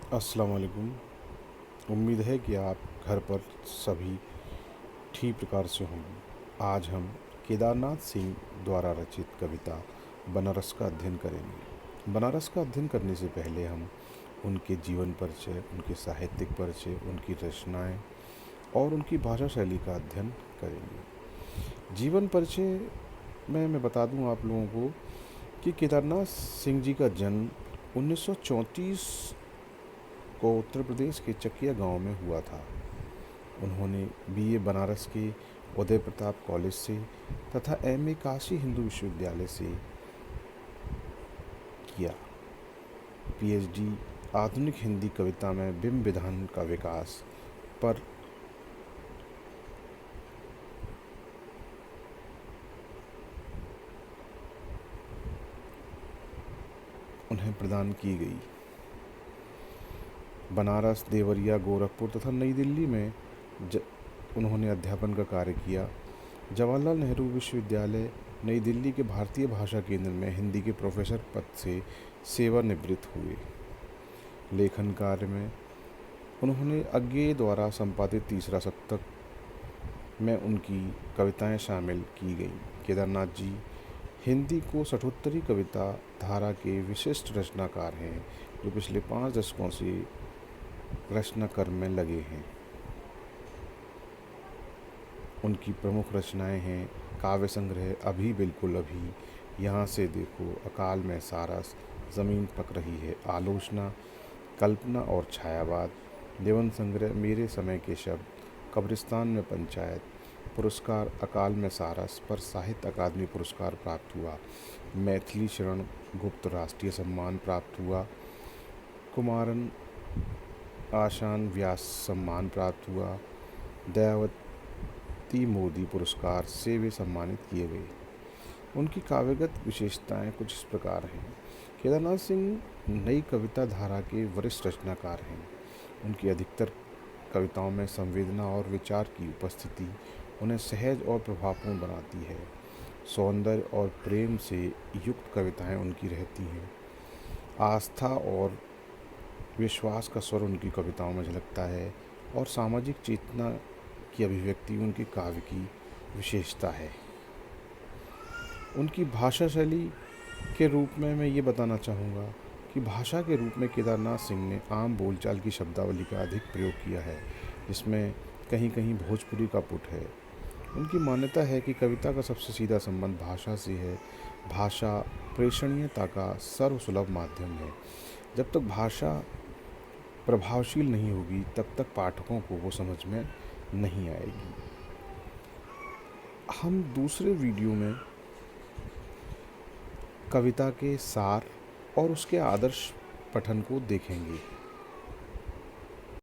अस्सलाम वालेकुम। उम्मीद है कि आप घर पर सभी ठीक प्रकार से होंगे। आज हम केदारनाथ सिंह द्वारा रचित कविता बनारस का अध्ययन करेंगे। बनारस का अध्ययन करने से पहले हम उनके जीवन परिचय, उनके साहित्यिक परिचय, उनकी रचनाएं और उनकी भाषा शैली का अध्ययन करेंगे। जीवन परिचय में मैं बता दूं आप लोगों को कि केदारनाथ सिंह जी का जन्म 1934 को उत्तर प्रदेश के चकिया गांव में हुआ था। उन्होंने बीए बनारस के उदय प्रताप कॉलेज से तथा एमए काशी हिंदू विश्वविद्यालय से किया। पीएचडी आधुनिक हिंदी कविता में बिंब विधान का विकास पर उन्हें प्रदान की गई। बनारस, देवरिया, गोरखपुर तथा नई दिल्ली में उन्होंने अध्यापन का कार्य किया। जवाहरलाल नेहरू विश्वविद्यालय नई दिल्ली के भारतीय भाषा केंद्र में हिंदी के प्रोफेसर पद से सेवानिवृत्त हुए। लेखन कार्य में उन्होंने अज्ञेय द्वारा संपादित तीसरा सप्तक में उनकी कविताएं शामिल की गईं। केदारनाथ जी हिंदी को षटोत्तरी कविता धारा के विशिष्ट रचनाकार हैं, जो पिछले 5 दशकों से रचना कर्म में लगे हैं। उनकी प्रमुख रचनाएं हैं काव्य संग्रह अभी बिल्कुल अभी, यहाँ से देखो, अकाल में सारस, ज़मीन पक रही है, आलोचना, कल्पना और छायावाद, निबंध संग्रह मेरे समय के शब्द, कब्रिस्तान में पंचायत। पुरस्कार अकाल में सारस पर साहित्य अकादमी पुरस्कार प्राप्त हुआ। मैथिली शरण गुप्त राष्ट्रीय सम्मान प्राप्त हुआ। कुमारन आशान व्यास सम्मान प्राप्त हुआ। दयावती मोदी पुरस्कार से वे सम्मानित किए गए। उनकी काव्यगत विशेषताएं कुछ इस प्रकार हैं। केदारनाथ सिंह नई कविता धारा के वरिष्ठ रचनाकार हैं। उनकी अधिकतर कविताओं में संवेदना और विचार की उपस्थिति उन्हें सहज और प्रभावपूर्ण बनाती है। सौंदर्य और प्रेम से युक्त कविताएं उनकी रहती हैं। आस्था और विश्वास का स्वर उनकी कविताओं में झलकता है और सामाजिक चेतना की अभिव्यक्ति उनके काव्य की विशेषता है। उनकी भाषा शैली के रूप में मैं ये बताना चाहूँगा कि भाषा के रूप में केदारनाथ सिंह ने आम बोलचाल की शब्दावली का अधिक प्रयोग किया है, जिसमें कहीं कहीं भोजपुरी का पुट है। उनकी मान्यता है कि कविता का सबसे सीधा संबंध भाषा से है। भाषा प्रेषणीयता का सर्वसुलभ माध्यम है। जब तक भाषा प्रभावशील नहीं होगी, तब तक पाठकों को वो समझ में नहीं आएगी। हम दूसरे वीडियो में कविता के सार और उसके आदर्श पठन को देखेंगे।